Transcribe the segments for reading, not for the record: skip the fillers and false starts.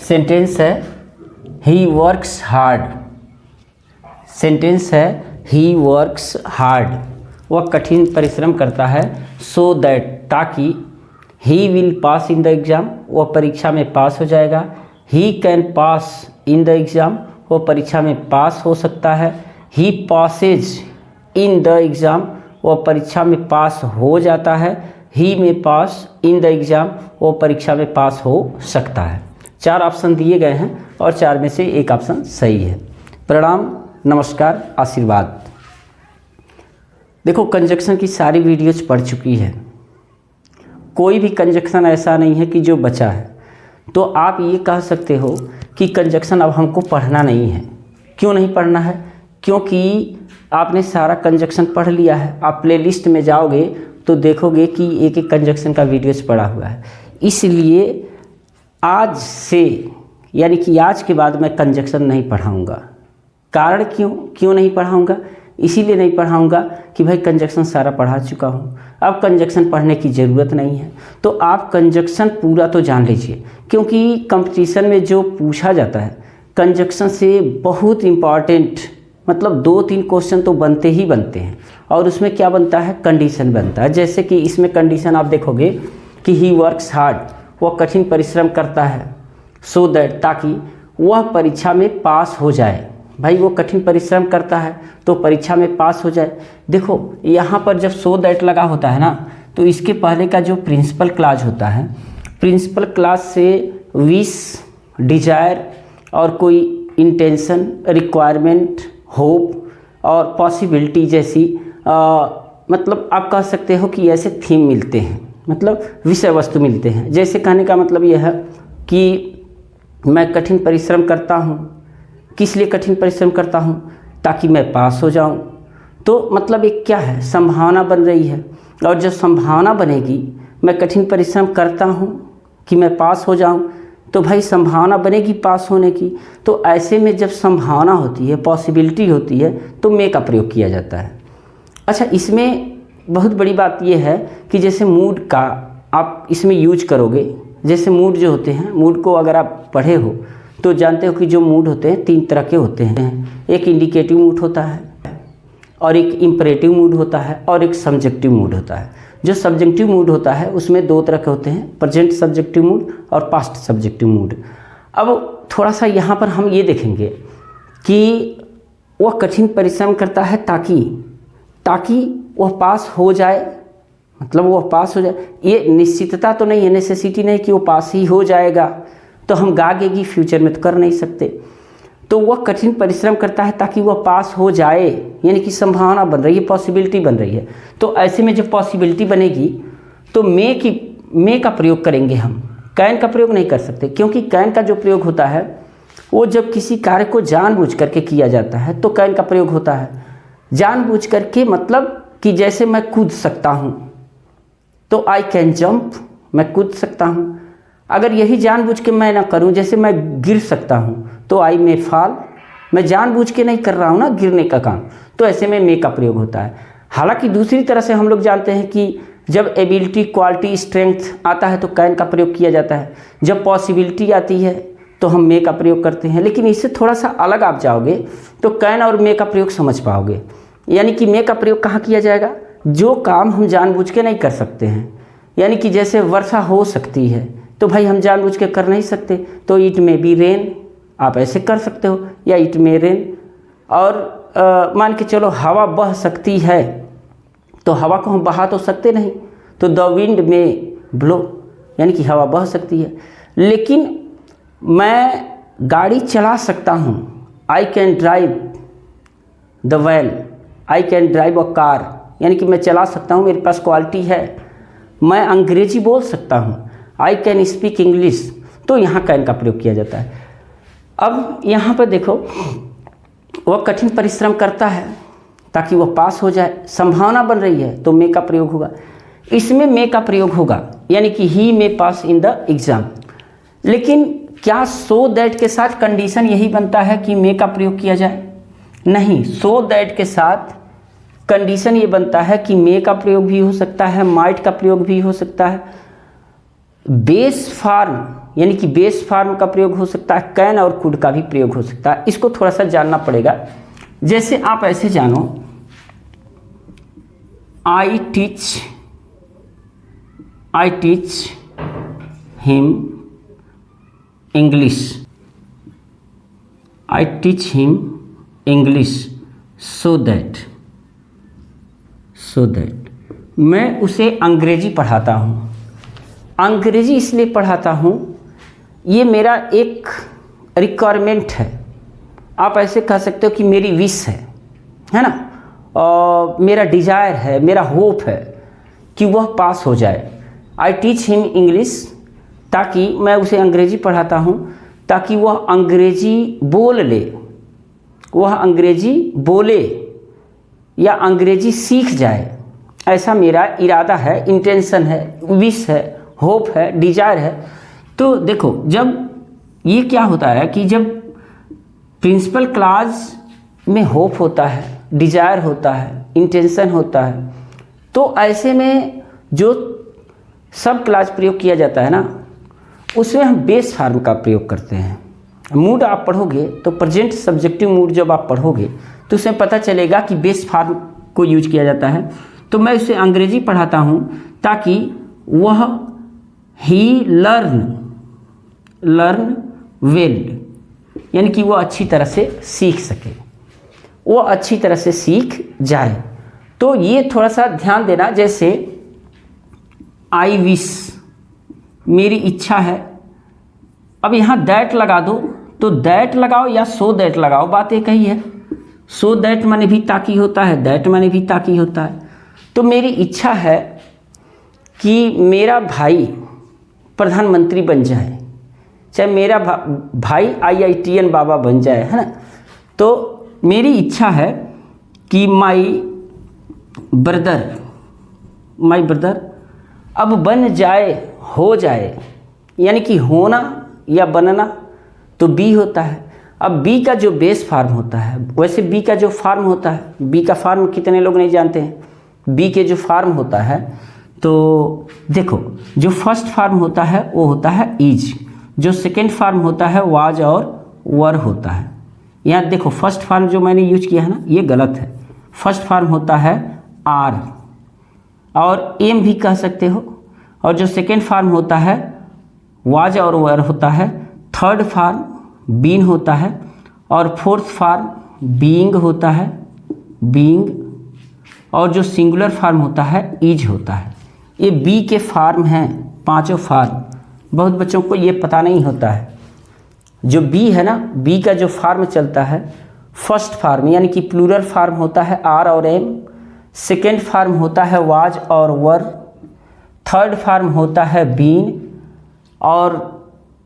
Sentence है he works hard. Sentence है he works hard, वह कठिन परिश्रम करता है, सो दैट ताकि, he will pass in the exam, वह परीक्षा में पास हो जाएगा, he can pass in the exam, वह परीक्षा में पास हो सकता है, ही पासेज इन द एग्ज़ाम, वह परीक्षा में पास हो जाता है, ही में पास इन द एग्ज़ाम, वह परीक्षा में पास हो सकता है। 4 ऑप्शन दिए गए हैं और 4 में से एक ऑप्शन सही है। प्रणाम, नमस्कार, आशीर्वाद। देखो, कंजक्शन की सारी वीडियोज पढ़ चुकी है, कोई भी कंजक्शन ऐसा नहीं है कि जो बचा है। तो आप ये कह सकते हो कि कंजक्शन अब हमको पढ़ना नहीं है। क्यों नहीं पढ़ना है? क्योंकि आपने सारा कंजक्शन पढ़ लिया है। आप प्लेलिस्ट में जाओगे तो देखोगे कि एक एक कंजक्शन का वीडियोज पड़ा हुआ है। इसलिए आज से, यानी कि आज के बाद मैं कंजक्शन नहीं पढ़ाऊँगा। कारण क्यों नहीं पढ़ाऊँगा? इसीलिए नहीं पढ़ाऊँगा कि भाई कंजक्शन सारा पढ़ा चुका हूँ, अब कंजक्शन पढ़ने की ज़रूरत नहीं है। तो आप कंजक्शन पूरा तो जान लीजिए, क्योंकि कंपटीशन में जो पूछा जाता है कंजक्शन से बहुत इम्पॉर्टेंट, मतलब 2-3 क्वेश्चन तो बनते ही बनते हैं। और उसमें क्या बनता है? कंडीशन बनता है। जैसे कि इसमें कंडीशन आप देखोगे कि ही वर्क्स हार्ड, वह कठिन परिश्रम करता है, सो दैट ताकि वह परीक्षा में पास हो जाए। भाई वो कठिन परिश्रम करता है तो परीक्षा में पास हो जाए। देखो यहाँ पर जब सो दैट लगा होता है ना, तो इसके पहले का जो प्रिंसिपल क्लॉज होता है, प्रिंसिपल क्लॉज से विश, डिजायर और कोई इंटेंशन, रिक्वायरमेंट, होप और पॉसिबिलिटी जैसी मतलब आप कह सकते हो कि ऐसे थीम मिलते हैं, मतलब विषय वस्तु मिलते हैं। जैसे कहने का मतलब यह है कि मैं कठिन परिश्रम करता हूँ। किस लिए कठिन परिश्रम करता हूँ? ताकि मैं पास हो जाऊँ। तो मतलब एक क्या है? संभावना बन रही है। और जब संभावना बनेगी, मैं कठिन परिश्रम करता हूँ कि मैं पास हो जाऊँ, तो भाई संभावना बनेगी पास होने की। तो ऐसे में जब संभावना होती है, पॉसिबिलिटी होती है, तो मे का प्रयोग किया जाता है। अच्छा, इसमें बहुत बड़ी बात यह है कि जैसे मूड का आप इसमें यूज करोगे। जैसे मूड जो होते हैं, मूड को अगर आप पढ़े हो तो जानते हो कि जो मूड होते हैं 3 तरह के होते हैं। एक इंडिकेटिव मूड होता है, और एक इंपरेटिव मूड होता है, और एक सब्जेक्टिव मूड होता है। जो सब्जेक्टिव मूड होता है उसमें 2 तरह के होते हैं, प्रेजेंट सब्जेक्टिव मूड और पास्ट सब्जेक्टिव मूड। अब थोड़ा सा यहाँ पर हम ये देखेंगे कि वह कठिन परिश्रम करता है ताकि वह पास हो जाए, मतलब वह पास हो जाए। ये निश्चितता तो नहीं है, नेसेसिटी नहीं कि वो पास ही हो जाएगा, तो हम गागेगी फ्यूचर में तो कर नहीं सकते। तो वह कठिन परिश्रम करता है ताकि वह पास हो जाए, यानी कि संभावना बन रही है, पॉसिबिलिटी बन रही है। तो ऐसे में जब पॉसिबिलिटी बनेगी तो मे का प्रयोग करेंगे हम, कैन का प्रयोग नहीं कर सकते। क्योंकि कैन का जो प्रयोग होता है वो जब किसी कार्य को जानबूझ करके किया जाता है तो कैन का प्रयोग होता है। जानबूझ करके मतलब कि जैसे मैं कूद सकता हूँ तो आई कैन जंप, मैं कूद सकता हूँ। अगर यही जानबूझ के मैं ना करूं, जैसे मैं गिर सकता हूं, तो आई में फॉल, मैं जानबूझ के नहीं कर रहा हूं ना गिरने का काम, तो ऐसे में मे का प्रयोग होता है। हालांकि दूसरी तरह से हम लोग जानते हैं कि जब एबिलिटी, क्वालिटी, स्ट्रेंथ आता है तो कैन का प्रयोग किया जाता है। जब पॉसिबिलिटी आती है तो हम मे का प्रयोग करते हैं। लेकिन इससे थोड़ा सा अलग आप जाओगे तो कैन और मे का प्रयोग समझ पाओगे। यानी कि मे का प्रयोग कहाँ किया जाएगा? जो काम हम जानबूझ के नहीं कर सकते हैं, यानी कि जैसे वर्षा हो सकती है तो भाई हम जानबूझ के कर नहीं सकते, तो इट मे बी रेन, आप ऐसे कर सकते हो, या इट मे रेन। और मान के चलो हवा बह सकती है, तो हवा को हम बहा तो सकते नहीं, तो द विंड में ब्लो, यानी कि हवा बह सकती है। लेकिन मैं गाड़ी चला सकता हूँ, I can drive the well, I can drive a car, यानी कि मैं चला सकता हूँ, मेरे पास क्वालिटी है। मैं अंग्रेजी बोल सकता हूँ, आई कैन स्पीक इंग्लिश, तो यहाँ कैन का प्रयोग किया जाता है। अब यहाँ पर देखो, वह कठिन परिश्रम करता है ताकि वह पास हो जाए, संभावना बन रही है तो मे का प्रयोग होगा। इसमें मे का प्रयोग होगा, यानी कि ही मे पास इन द एग्ज़ाम। लेकिन क्या सो दैट के साथ कंडीशन यही बनता है कि मे का प्रयोग किया जाए? नहीं, सो दैट के साथ कंडीशन ये बनता है कि मे का प्रयोग भी हो सकता है, माइट का प्रयोग भी हो सकता है, बेस फॉर्म यानी कि बेस फॉर्म का प्रयोग हो सकता है, कैन और कुड का भी प्रयोग हो सकता है। इसको थोड़ा सा जानना पड़ेगा। जैसे आप ऐसे जानो, I teach him English, I teach him English so that मैं उसे अंग्रेजी पढ़ाता हूँ। अंग्रेजी इसलिए पढ़ाता हूँ, ये मेरा एक रिक्वायरमेंट है। आप ऐसे कह सकते हो कि मेरी विश है ना, और मेरा डिजायर है, मेरा होप है कि वह पास हो जाए। आई टीच हिम इंग्लिश, ताकि मैं उसे अंग्रेजी पढ़ाता हूँ ताकि वह अंग्रेजी बोल ले, वह अंग्रेजी बोले या अंग्रेजी सीख जाए। ऐसा मेरा इरादा है, इंटेंशन है, विश है, होप है, डिजायर है। तो देखो, जब ये क्या होता है कि जब प्रिंसिपल क्लास में होप होता है, डिजायर होता है, इंटेंशन होता है, तो ऐसे में जो सब क्लास प्रयोग किया जाता है ना, उसमें हम बेस फॉर्म का प्रयोग करते हैं। मूड आप पढ़ोगे तो प्रेजेंट सब्जेक्टिव मूड जब आप पढ़ोगे तो उसमें पता चलेगा कि बेस फॉर्म को यूज किया जाता है। तो मैं उसे अंग्रेजी पढ़ाता हूँ ताकि वह ही लर्न वेल, यानी कि वह अच्छी तरह से सीख सके, वो अच्छी तरह से सीख जाए। तो ये थोड़ा सा ध्यान देना। जैसे आई विश, मेरी इच्छा है। अब यहाँ दैट लगा दो, तो दैट लगाओ या सो दैट लगाओ, बात एक ही है। सो दैट माने भी ताकि होता है, दैट माने भी ताकि होता है। तो मेरी इच्छा है कि मेरा भाई प्रधानमंत्री बन जाए, चाहे मेरा भाई IITN बाबा बन जाए, है ना। तो मेरी इच्छा है कि माई ब्रदर अब बन जाए, हो जाए, यानी कि होना या बनना तो बी होता है। अब बी का जो बेस फॉर्म होता है, वैसे बी का जो फॉर्म होता है, बी का फॉर्म कितने लोग नहीं जानते हैं। बी के जो फॉर्म होता है, तो देखो, जो फर्स्ट फॉर्म होता है वो होता है इज, जो सेकेंड फॉर्म होता है वाज और वर होता है। यहाँ देखो, फर्स्ट फॉर्म जो मैंने यूज किया है ना, ये गलत है। फर्स्ट फॉर्म होता है आर और एम भी कह सकते हो, और जो सेकेंड फॉर्म होता है वाज और वर होता है। थर्ड फॉर्म बीन होता है, और फोर्थ फॉर्म बीइंग होता है, बीइंग, और जो सिंगुलर फॉर्म होता है इज होता है। ये बी के फॉर्म हैं, पांचों फॉर्म। बहुत बच्चों को ये पता नहीं होता है। जो बी है ना, बी का जो फॉर्म चलता है, फर्स्ट फॉर्म यानी कि प्लूरल फॉर्म होता है आर और एम, सेकेंड फॉर्म होता है वाज और वर, थर्ड फॉर्म होता है बीन, और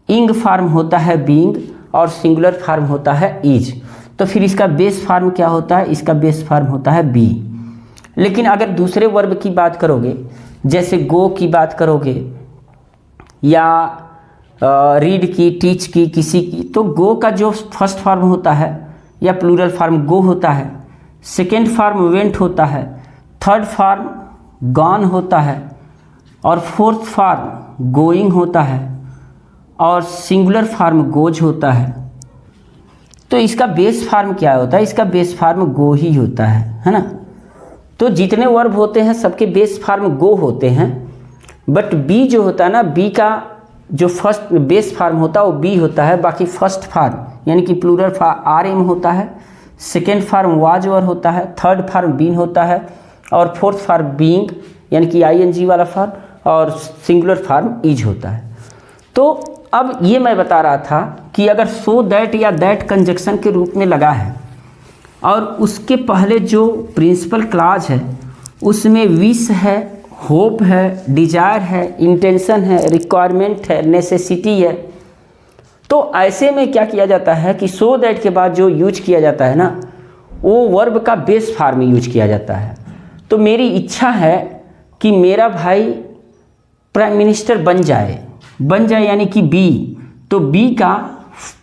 इंग फॉर्म होता है बीइंग, और सिंगुलर फॉर्म होता है इज। तो फिर इसका बेस फॉर्म क्या होता है? इसका बेस फॉर्म होता है बी। लेकिन अगर दूसरे वर्ब की बात करोगे, जैसे गो की बात करोगे या रीड की, टीच की, किसी की, तो गो का जो फर्स्ट फॉर्म होता है या प्लूरल फॉर्म गो होता है, सेकेंड फॉर्म वेंट होता है, थर्ड फॉर्म गॉन होता है, और फोर्थ फॉर्म गोइंग होता है, और सिंगुलर फॉर्म गोज होता है। तो इसका बेस फॉर्म क्या होता है? इसका बेस फॉर्म गो ही होता है ना। तो जितने वर्ब होते हैं सबके बेस फॉर्म गो होते हैं, बट बी जो होता है ना, बी का जो फर्स्ट बेस फॉर्म होता है वो बी होता है। बाकी फर्स्ट फॉर्म यानी कि प्लूरल फॉर्म आर एम होता है, सेकेंड फॉर्म वाज वर होता है, थर्ड फॉर्म बीन होता है, और फोर्थ फॉर्म बीइंग यानी कि ING वाला फॉर्म, और सिंगुलर फॉर्म इज होता है। तो अब ये मैं बता रहा था कि अगर सो दैट या दैट कंजक्शन के रूप में लगा है और उसके पहले जो प्रिंसिपल क्लॉज है उसमें विश है, होप है, डिजायर है, इंटेंशन है, रिक्वायरमेंट है, नेसेसिटी है, तो ऐसे में क्या किया जाता है कि सो दैट के बाद जो यूज किया जाता है ना, वो वर्ब का बेस फॉर्म यूज किया जाता है। तो मेरी इच्छा है कि मेरा भाई प्राइम मिनिस्टर बन जाए यानी कि बी, तो बी का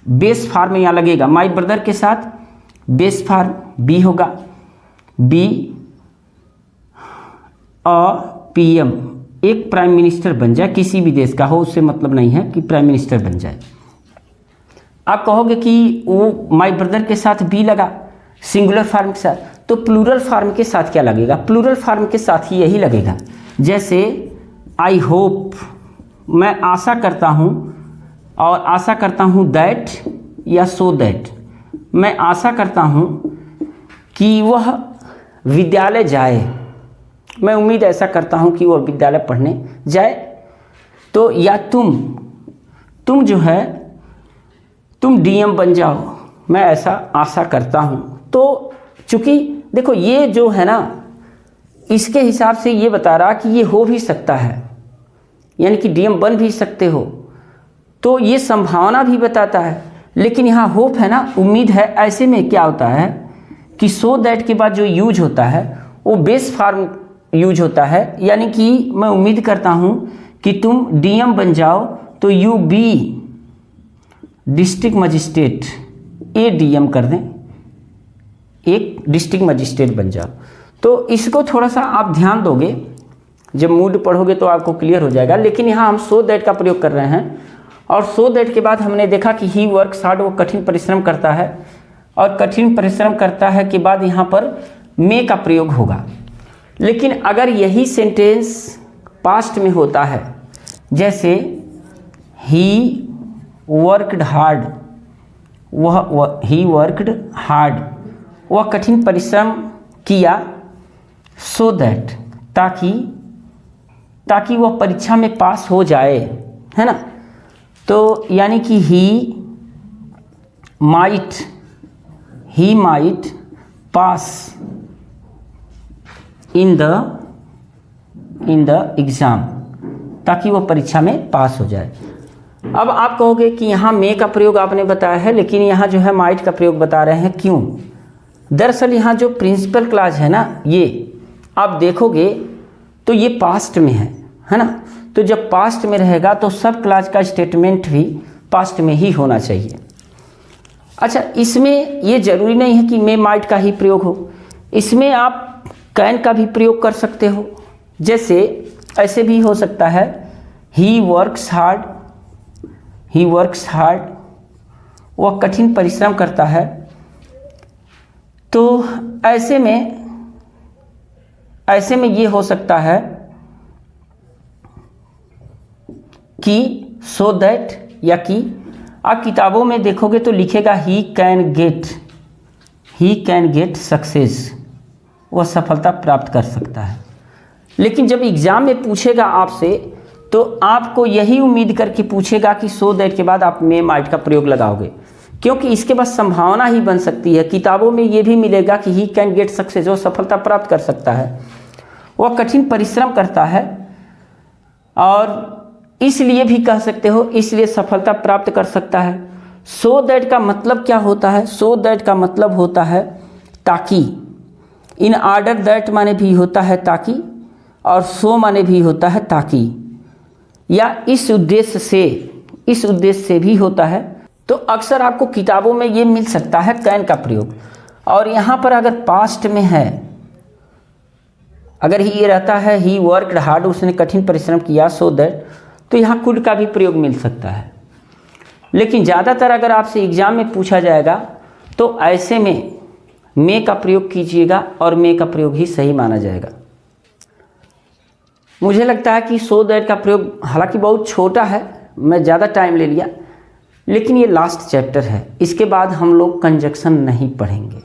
बेस फॉर्म यहाँ लगेगा। माई ब्रदर के साथ बेस फॉर्म बी होगा, बी PM एक प्राइम मिनिस्टर बन जाए, किसी भी देश का हो, उससे मतलब नहीं है कि प्राइम मिनिस्टर बन जाए। आप कहोगे कि वो माय ब्रदर के साथ बी लगा सिंगुलर फॉर्म के साथ, तो प्लूरल फॉर्म के साथ क्या लगेगा? प्लूरल फॉर्म के साथ ही यही लगेगा। जैसे आई होप, मैं आशा करता हूँ, और आशा करता हूँ दैट या सो दैट, मैं आशा करता हूँ कि वह विद्यालय जाए, मैं उम्मीद ऐसा करता हूँ कि वह विद्यालय पढ़ने जाए। तो या तुम जो है तुम डीएम बन जाओ, मैं ऐसा आशा करता हूँ। तो चूँकि देखो ये जो है ना, इसके हिसाब से ये बता रहा कि ये हो भी सकता है, यानी कि डीएम बन भी सकते हो, तो ये संभावना भी बताता है। लेकिन यहाँ होप है ना, उम्मीद है। ऐसे में क्या होता है कि सो दैट के बाद जो यूज होता है वो बेस फॉर्म यूज होता है, यानी कि मैं उम्मीद करता हूँ कि तुम डीएम बन जाओ, तो you be district magistrate, a DM कर दें, एक डिस्ट्रिक्ट मजिस्ट्रेट बन जाओ। तो इसको थोड़ा सा आप ध्यान दोगे, जब मूड पढ़ोगे तो आपको क्लियर हो जाएगा। लेकिन यहाँ हम सो दैट का प्रयोग कर रहे हैं, और सो दैट के बाद हमने देखा कि ही वर्क्स हार्ड, वो कठिन परिश्रम करता है, और कठिन परिश्रम करता है के बाद यहाँ पर मे का प्रयोग होगा। लेकिन अगर यही सेंटेंस पास्ट में होता है, जैसे he worked hard, he worked hard, वह कठिन परिश्रम किया, सो दैट, ताकि वह परीक्षा में पास हो जाए, है ना। तो यानी कि he might pass in the exam, ताकि वह परीक्षा में पास हो जाए। अब आप कहोगे कि यहाँ मे का प्रयोग आपने बताया है, लेकिन यहाँ जो है माइट का प्रयोग बता रहे हैं, क्यों? दरअसल यहाँ जो प्रिंसिपल क्लॉज है ना, ये आप देखोगे तो ये पास्ट में है ना। तो जब पास्ट में रहेगा तो सब क्लॉज का स्टेटमेंट भी पास्ट में ही होना चाहिए। अच्छा, इसमें ये ज़रूरी नहीं है कि मे माइट का ही प्रयोग हो, इसमें आप कैन का भी प्रयोग कर सकते हो। जैसे ऐसे भी हो सकता है, ही वर्क्स हार्ड, वह कठिन परिश्रम करता है। तो ऐसे में ये हो सकता है कि सो दैट, या कि आप किताबों में देखोगे तो लिखेगा ही कैन गेट सक्सेस, वह सफलता प्राप्त कर सकता है। लेकिन जब एग्ज़ाम में पूछेगा आपसे, तो आपको यही उम्मीद करके पूछेगा कि सो दैट के बाद आप मे माइट का प्रयोग लगाओगे, क्योंकि इसके बाद संभावना ही बन सकती है। किताबों में ये भी मिलेगा कि ही कैन गेट सक्सेस, वो सफलता प्राप्त कर सकता है, वह कठिन परिश्रम करता है, और इसलिए भी कह सकते हो, इसलिए सफलता प्राप्त कर सकता है। सो दैट का मतलब क्या होता है? सो दैट का मतलब होता है ताकि। इन ऑर्डर दैट माने भी होता है ताकि, और सो माने भी होता है ताकि, या इस उद्देश्य से भी होता है। तो अक्सर आपको किताबों में ये मिल सकता है कैन का प्रयोग। और यहाँ पर अगर पास्ट में है, अगर ही ये रहता है ही वर्कड हार्ड, उसने कठिन परिश्रम किया, सो दैट, तो यहाँ कुड का भी प्रयोग मिल सकता है। लेकिन ज़्यादातर अगर आपसे एग्ज़ाम में पूछा जाएगा तो ऐसे में मे का प्रयोग कीजिएगा, और मे का प्रयोग ही सही माना जाएगा। मुझे लगता है कि सो दैट का प्रयोग हालांकि बहुत छोटा है, मैं ज़्यादा टाइम ले लिया, लेकिन ये लास्ट चैप्टर है, इसके बाद हम लोग कंजक्शन नहीं पढ़ेंगे।